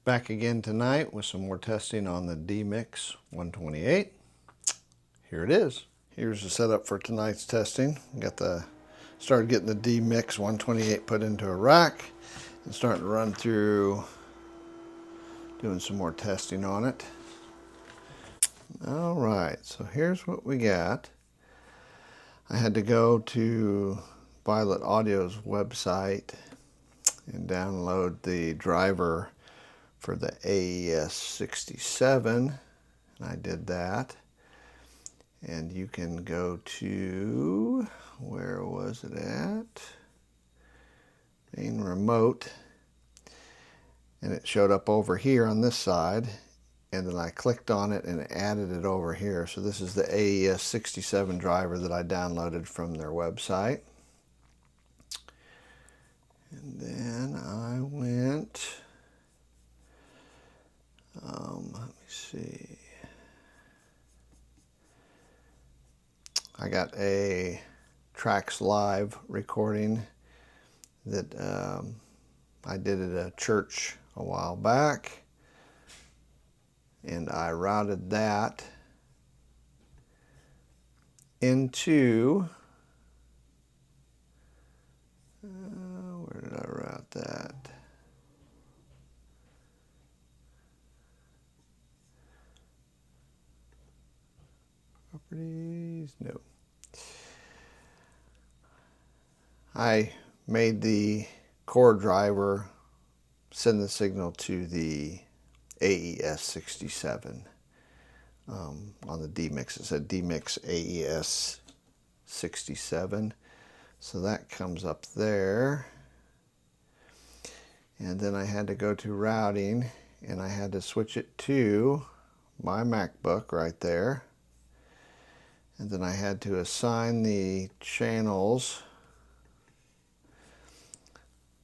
Back again tonight with some more testing on the DMix128. Here it is. Here's the setup for tonight's testing. Started getting the DMix128 put into a rack and starting to run through doing some more testing on it. All right, so here's what we got. I had to go to Violet Audio's website and download the driver for the AES67, and I did that. And you can go to, where was it at? Main remote, and it showed up over here on this side, and then I clicked on it and added it over here. So this is the AES67 driver that I downloaded from their website. And then I went, let me see. I got a Trax live recording that I did at a church a while back, and I routed that into, where did I route that? Properties, no. I made the core driver send the signal to the AES67 on the DMix. It said DMix AES67. So that comes up there. And then I had to go to routing, and I had to switch it to my MacBook right there. And then I had to assign the channels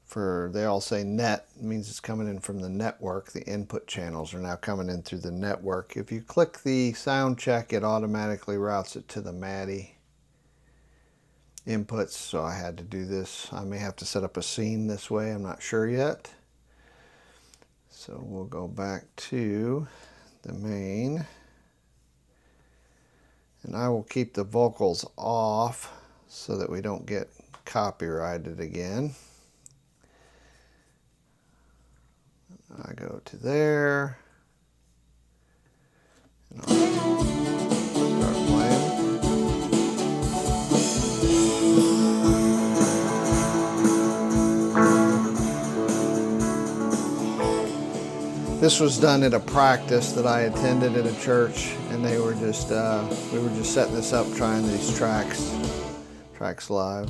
for, they all say net, it means it's coming in from the network. The input channels are now coming in through the network. If you click the sound check, it automatically routes it to the MADI inputs. So I had to do this. I may have to set up a scene this way, I'm not sure yet. So we'll go back to the main. And I will keep the vocals off so that we don't get copyrighted again. I go to there, and I'll start playing. This was done at a practice that I attended at a church, and they were just we were just setting this up, trying these Trax live.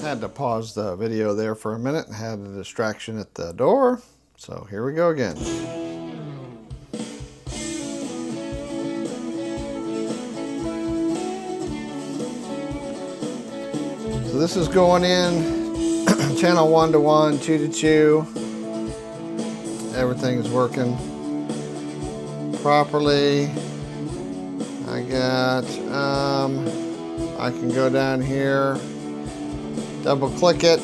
Had to pause the video there for a minute and had a distraction at the door. So here we go again. So this is going in channel 1 to 1, 2 to 2. Everything's working properly. I got, I can go down here, double click it,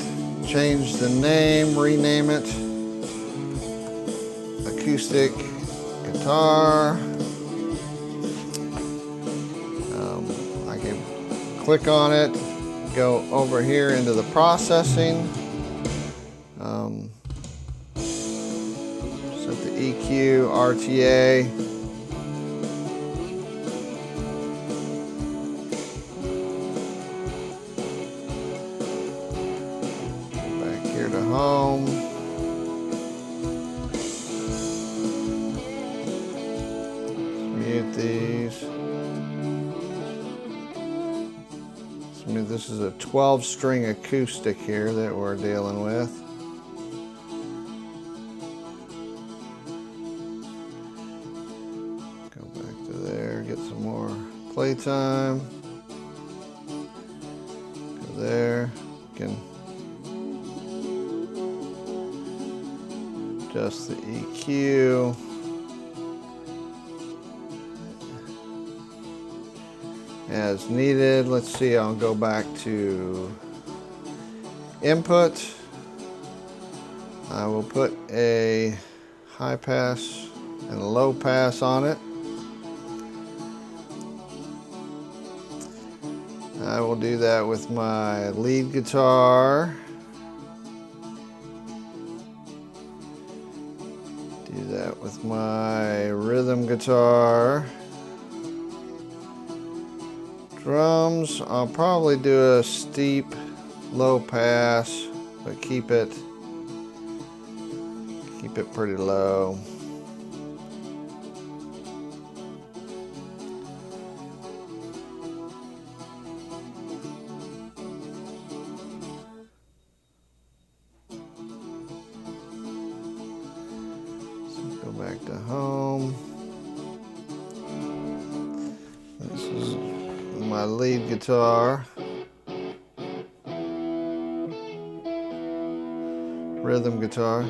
change the name, rename it, acoustic guitar. I can click on it, go over here into the processing, set the EQ, RTA. Here to home. Let's mute these. This is a 12-string acoustic here that we're dealing with. Go back to there, get some more playtime. Go there. Can adjust the EQ. as needed. Let's see, I'll go back to input. I will put a high pass and a low pass on it. I will do that with my lead guitar. Do that with my rhythm guitar. Drums, I'll probably do a steep low pass, but keep it pretty low. Go back to home. This is my lead guitar. Rhythm guitar.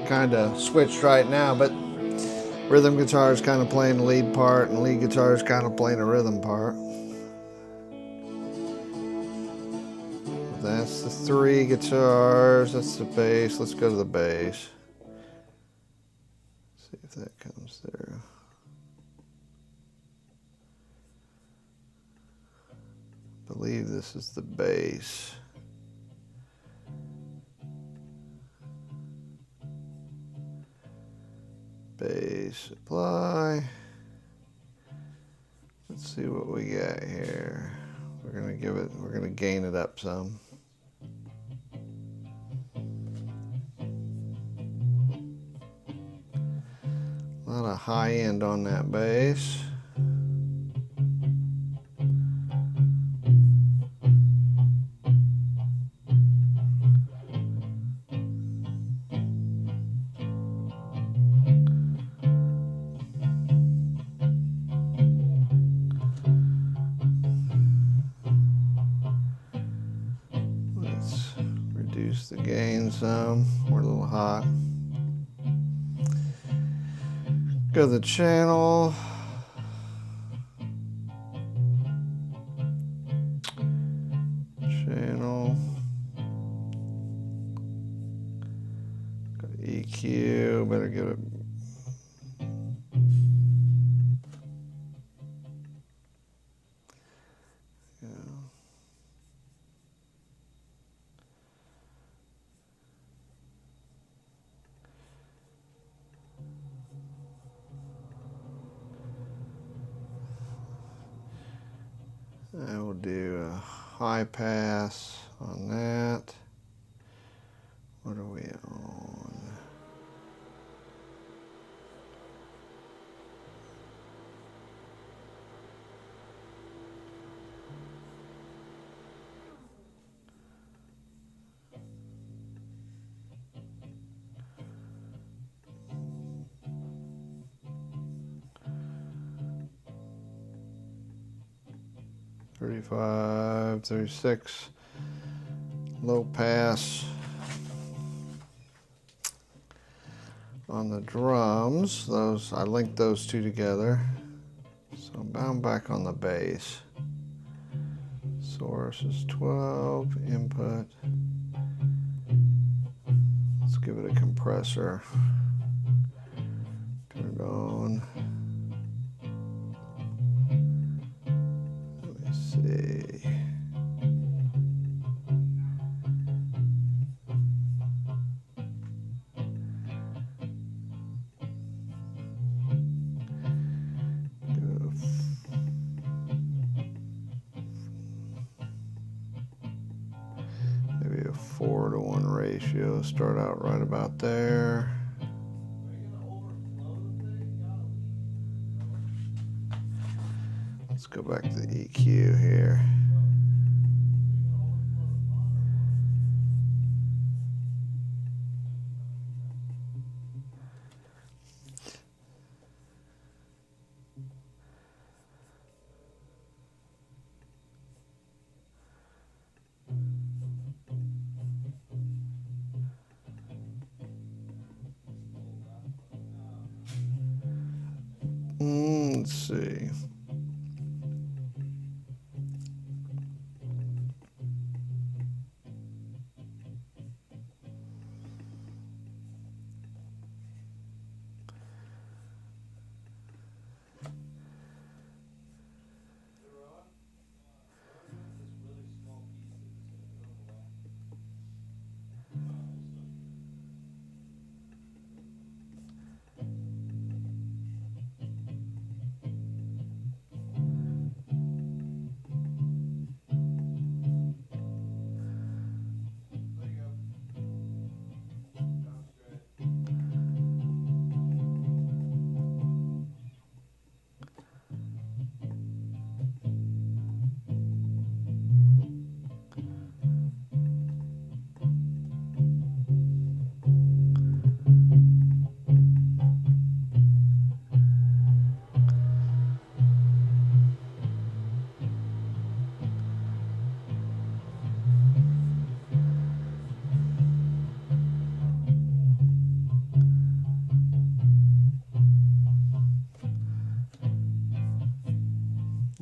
Kind of switched right now, but rhythm guitar is kind of playing the lead part, and lead guitar is kind of playing a rhythm part. That's the three guitars. That's the bass. Let's go to the bass. See if that comes through. I believe this is the bass. Bass supply. Let's see what we got here. We're gonna gain it up some. A lot of high end on that bass. Let's reduce the gain some. We're a little hot. Go to the channel. Go to EQ. Better give it. I will do a high pass on that. What are we on? $35, $36, low pass on the drums. Those, I linked those two together. So I'm bound back on the bass. Source is 12, input. Let's give it a compressor. Turn it on. Let me see. Maybe a 4-to-1 ratio. Start out right about there. Let's go back to the EQ here. Let's see.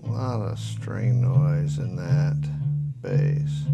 A lot of string noise in that bass.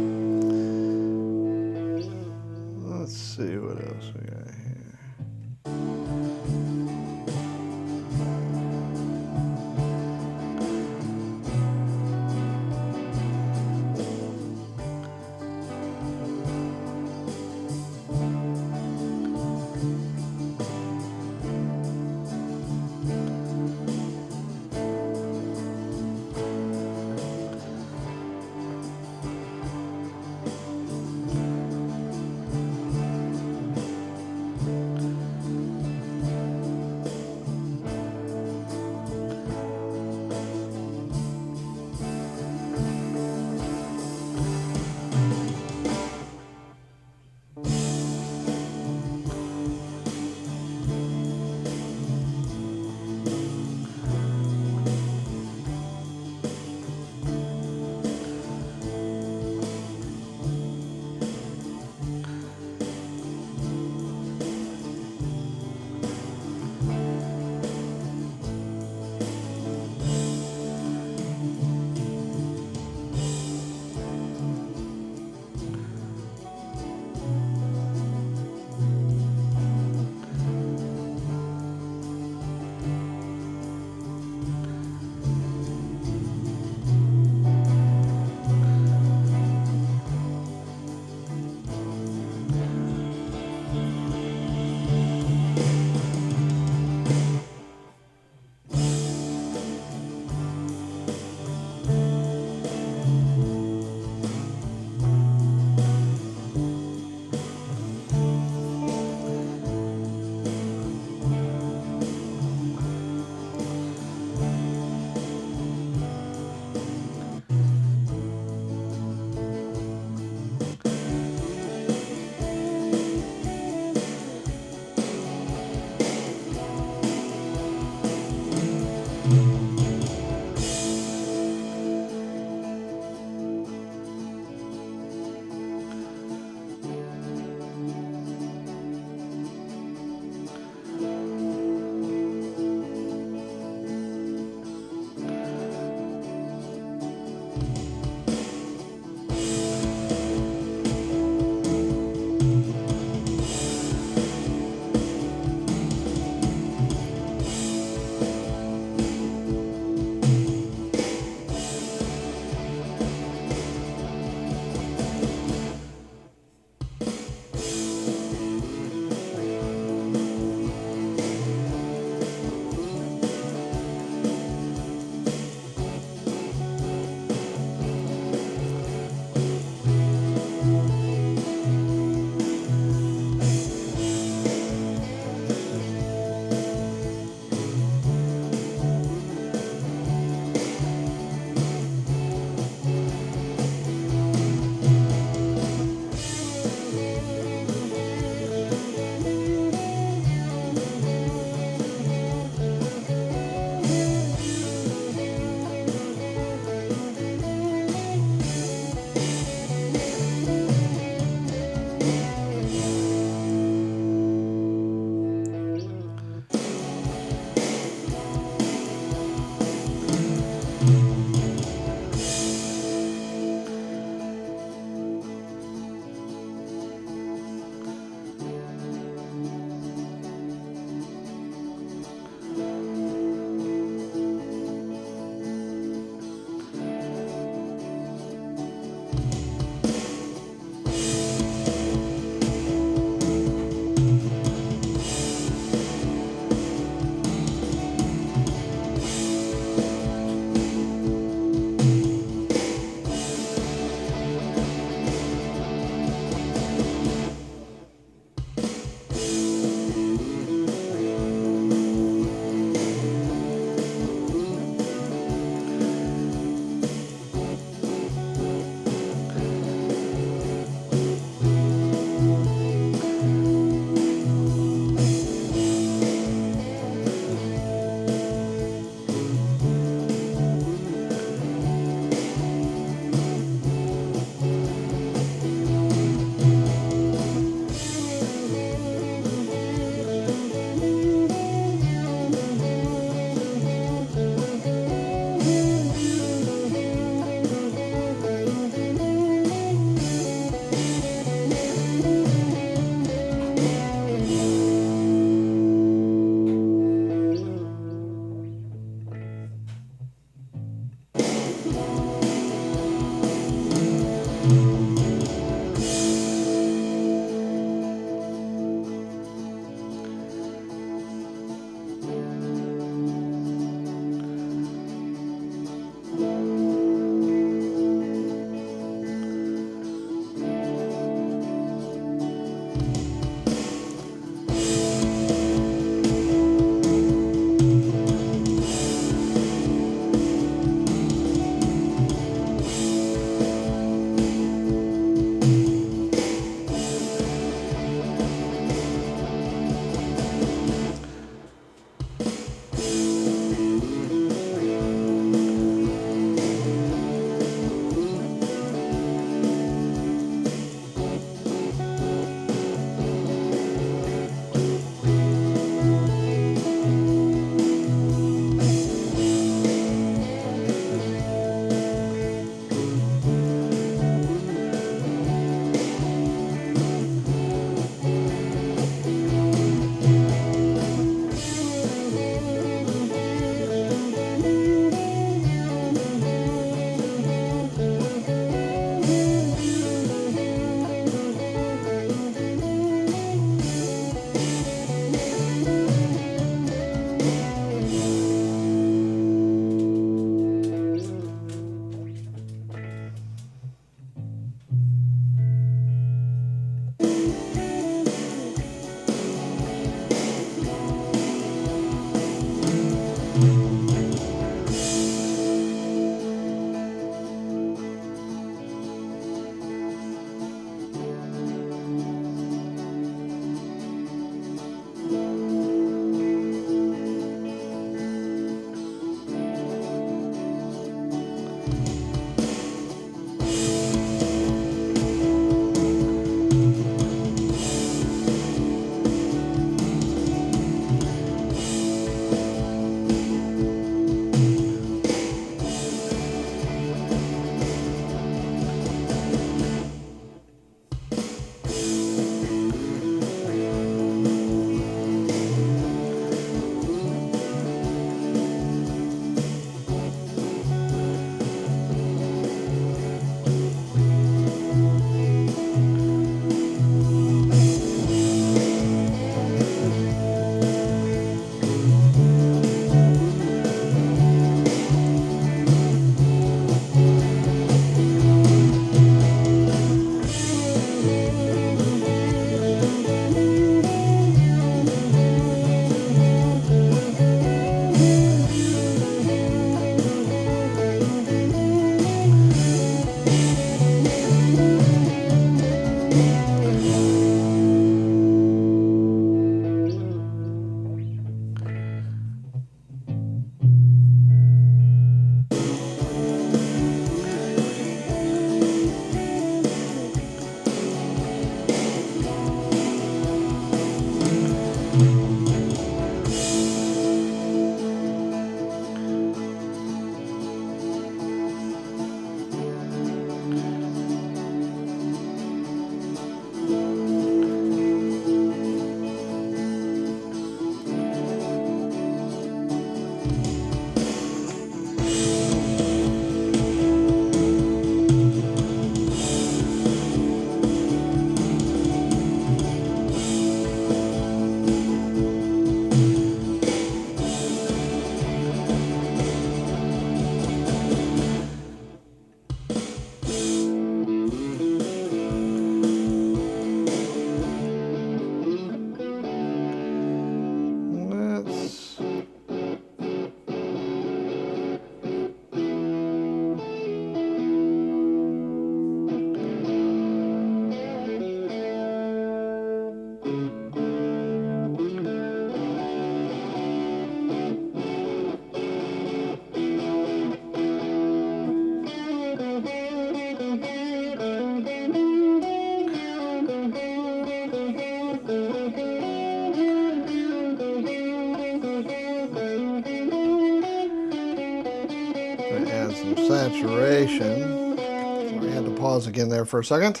some saturation. Sorry, I had to pause again there for a second.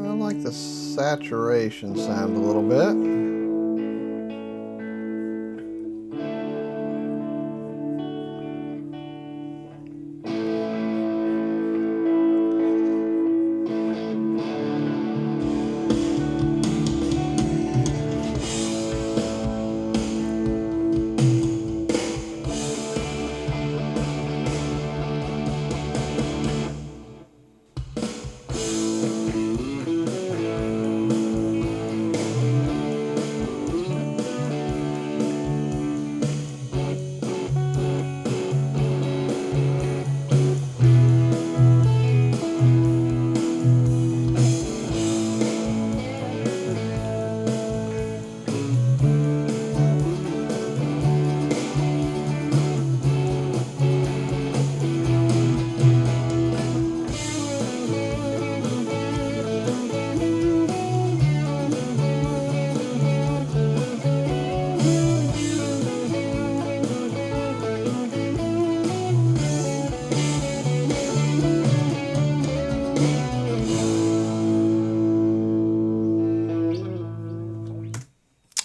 I like the saturation sound a little bit.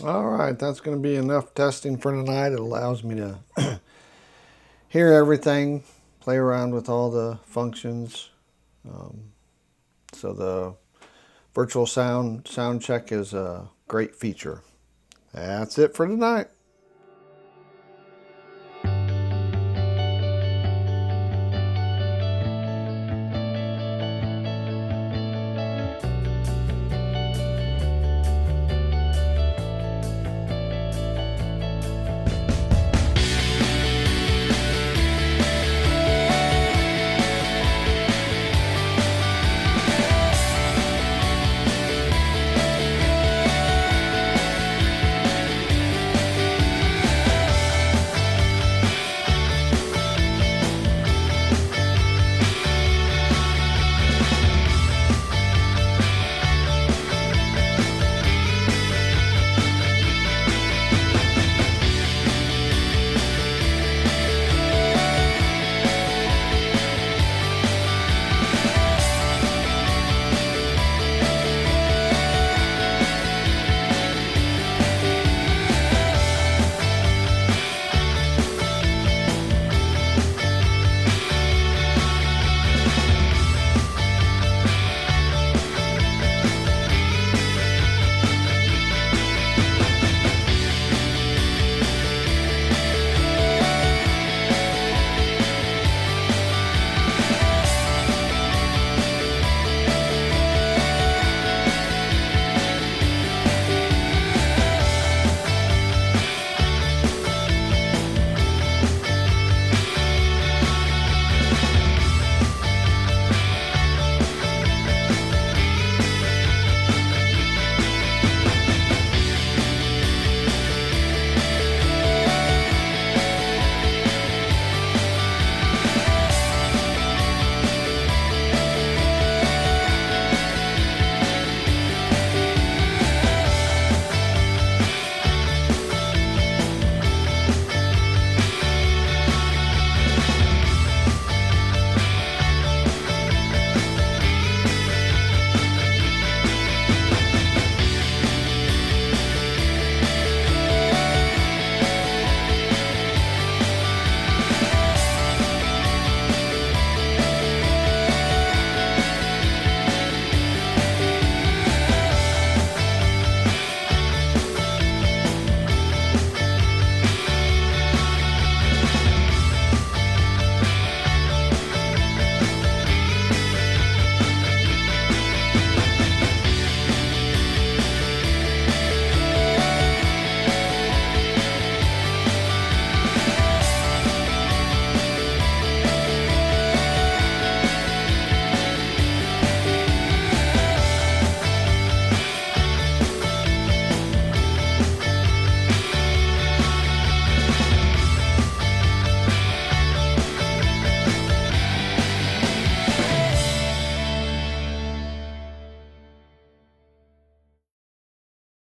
Alright, that's going to be enough testing for tonight. It allows me to hear everything, play around with all the functions. So the virtual sound check is a great feature. That's it for tonight.